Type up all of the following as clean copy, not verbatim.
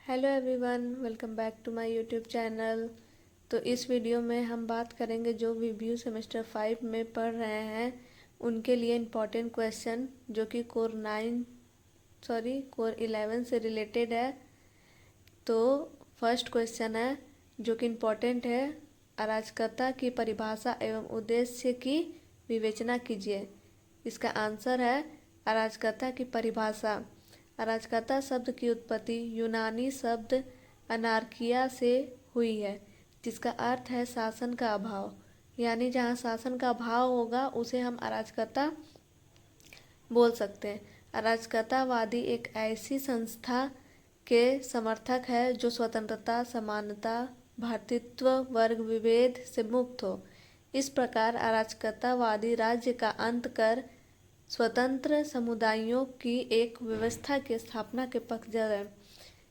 Hello everyone, welcome back to my YouTube channel. तो इस video में हम बात करेंगे जो वीबीयू सेमेस्टर 5 में पढ़ रहे हैं उनके लिए इम्पॉर्टेंट क्वेश्चन जो कि कोर 11 से रिलेटेड है। तो फर्स्ट क्वेश्चन है जो कि इम्पॉर्टेंट है, अराजकता की परिभाषा एवं उद्देश्य की विवेचना कीजिए। इसका आंसर है अराजकता की परिभाषा। अराजकता शब्द की उत्पत्ति यूनानी शब्द अनार्किया से हुई है, जिसका अर्थ है शासन का अभाव। यानी जहाँ शासन का अभाव होगा उसे हम अराजकता बोल सकते हैं। अराजकतावादी एक ऐसी संस्था के समर्थक है जो स्वतंत्रता, समानता, भ्रातृत्व, वर्ग विभेद से मुक्त हो। इस प्रकार अराजकतावादी राज्य का अंत कर स्वतंत्र समुदायों की एक व्यवस्था की स्थापना के पक्षधर है।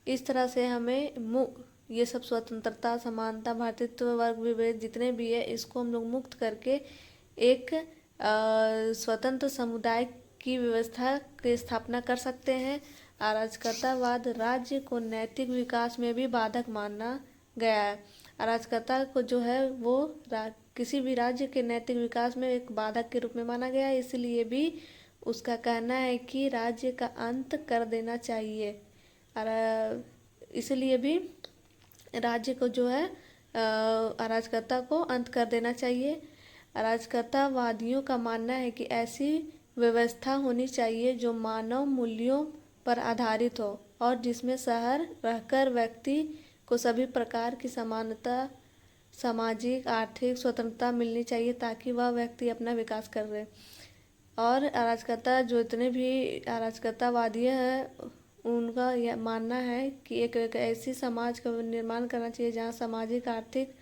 इस तरह से हमें ये सब स्वतंत्रता, समानता, भ्रातृत्व, वर्ग विभेद जितने भी है इसको हम लोग मुक्त करके एक स्वतंत्र समुदाय की व्यवस्था की स्थापना कर सकते हैं। अराजकतावाद राज्य को नैतिक विकास में भी बाधक माना गया है। अराजकता को जो है वो किसी भी राज्य के नैतिक विकास में एक बाधक के रूप में माना गया है, इसलिए भी उसका कहना है कि राज्य का अंत कर देना चाहिए। इसलिए भी राज्य को जो है अराजकता को अंत कर देना चाहिए। अराजकतावादियों का मानना है कि ऐसी व्यवस्था होनी चाहिए जो मानव मूल्यों पर आधारित हो और जिसमें शहर रहकर व्यक्ति को सभी प्रकार की समानता, सामाजिक आर्थिक स्वतंत्रता मिलनी चाहिए ताकि वह व्यक्ति अपना विकास कर रहे। और अराजकता जो इतने भी अराजकतावादी हैं उनका यह मानना है कि एक ऐसी समाज का निर्माण करना चाहिए जहाँ सामाजिक आर्थिक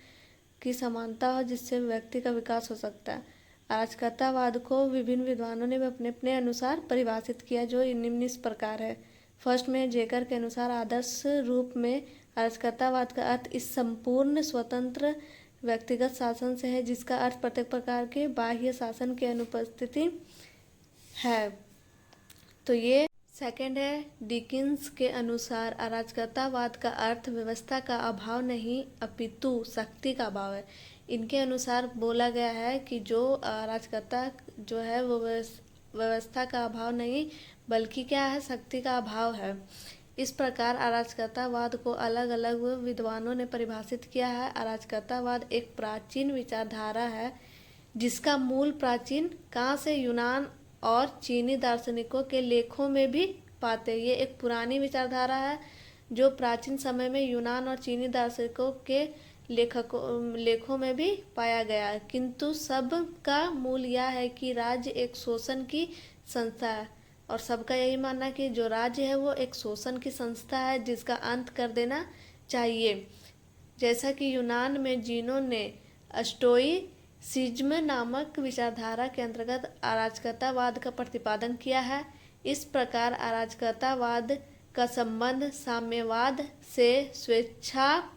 की समानता हो, जिससे व्यक्ति का विकास हो सकता है। अराजकतावाद को विभिन्न विद्वानों ने अपने अपने अनुसार परिभाषित किया जो निम्न इस प्रकार है। फर्स्ट में जेकर के अनुसार आदर्श रूप में अराजकतावाद का अर्थ इस संपूर्ण स्वतंत्र व्यक्तिगत शासन से है जिसका अर्थ प्रत्येक प्रकार के बाह्य शासन की अनुपस्थिति है। तो ये सेकंड है। डिकिंस के अनुसार अराजकतावाद का अर्थ व्यवस्था का अभाव नहीं अपितु शक्ति का अभाव है। इनके अनुसार बोला गया है कि जो अराजकता जो है वो व्यवस्था का अभाव नहीं बल्कि क्या है, शक्ति का अभाव है। इस प्रकार अराजकतावाद को अलग अलग विद्वानों ने परिभाषित किया है। अराजकतावाद एक प्राचीन विचारधारा है जिसका मूल प्राचीन कहाँ से यूनान और चीनी दार्शनिकों के लेखों में भी पाते। ये एक पुरानी विचारधारा है जो प्राचीन समय में यूनान और चीनी दार्शनिकों के लेखों में भी पाया गया है। किंतु सब का मूल यह है कि राज्य एक शोषण की संस्था है और सबका यही मानना है कि जो राज्य है वो एक शोषण की संस्था है जिसका अंत कर देना चाहिए। जैसा कि यूनान में जीनो ने स्टोइसिज्म नामक विचारधारा के अंतर्गत अराजकतावाद का प्रतिपादन किया है। इस प्रकार अराजकतावाद का संबंध साम्यवाद से स्वेच्छातंत्रवाद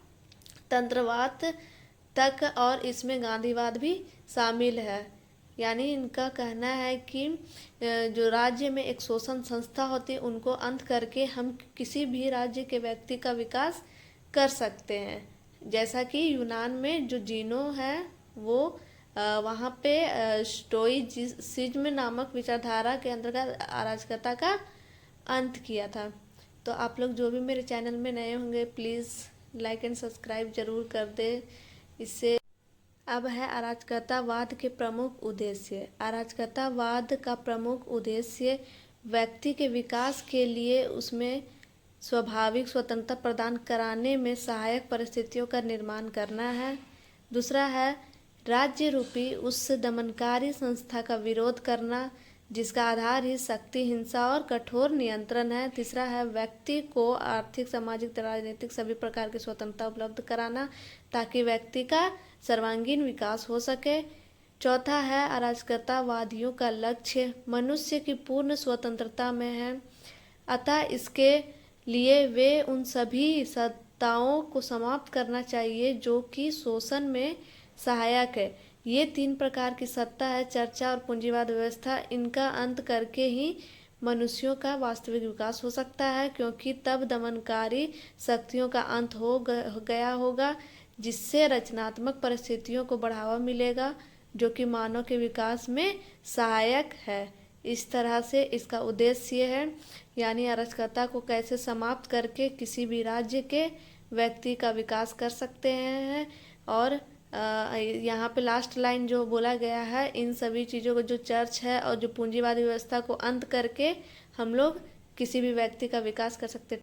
तक और इसमें गांधीवाद भी शामिल है। यानी इनका कहना है कि जो राज्य में एक शोषण संस्था होती है उनको अंत करके हम किसी भी राज्य के व्यक्ति का विकास कर सकते हैं। जैसा कि यूनान में जो जीनो है वो वहाँ पे स्टोइसिज्म नामक विचारधारा के अंतर्गत अराजकता का अंत किया था। तो आप लोग जो भी मेरे चैनल में नए होंगे प्लीज़ लाइक एंड सब्सक्राइब जरूर कर दे। इससे अब है अराजकतावाद के प्रमुख उद्देश्य। अराजकतावाद का प्रमुख उद्देश्य व्यक्ति के विकास के लिए उसमें स्वाभाविक स्वतंत्रता प्रदान कराने में सहायक परिस्थितियों का निर्माण करना है। दूसरा है राज्य रूपी उस दमनकारी संस्था का विरोध करना जिसका आधार ही शक्ति, हिंसा और कठोर नियंत्रण है। तीसरा है व्यक्ति को आर्थिक, सामाजिक, राजनीतिक सभी प्रकार की स्वतंत्रता उपलब्ध कराना ताकि व्यक्ति का सर्वांगीण विकास हो सके। चौथा है अराजकतावादियों का लक्ष्य मनुष्य की पूर्ण स्वतंत्रता में है, अतः इसके लिए वे उन सभी सत्ताओं को समाप्त करना चाहिए जो कि शोषण में सहायक है। ये तीन प्रकार की सत्ता है, चर्चा और पूंजीवाद व्यवस्था। इनका अंत करके ही मनुष्यों का वास्तविक विकास हो सकता है, क्योंकि तब दमनकारी शक्तियों का अंत हो गया होगा, जिससे रचनात्मक परिस्थितियों को बढ़ावा मिलेगा जो कि मानव के विकास में सहायक है। इस तरह से इसका उद्देश्य है, यानी अराजकता को कैसे समाप्त करके किसी भी राज्य के व्यक्ति का विकास कर सकते हैं। और यहाँ पे लास्ट लाइन जो बोला गया है, इन सभी चीज़ों को जो चर्च है और जो पूंजीवादी व्यवस्था को अंत करके हम लोग किसी भी व्यक्ति का विकास कर सकते हैं।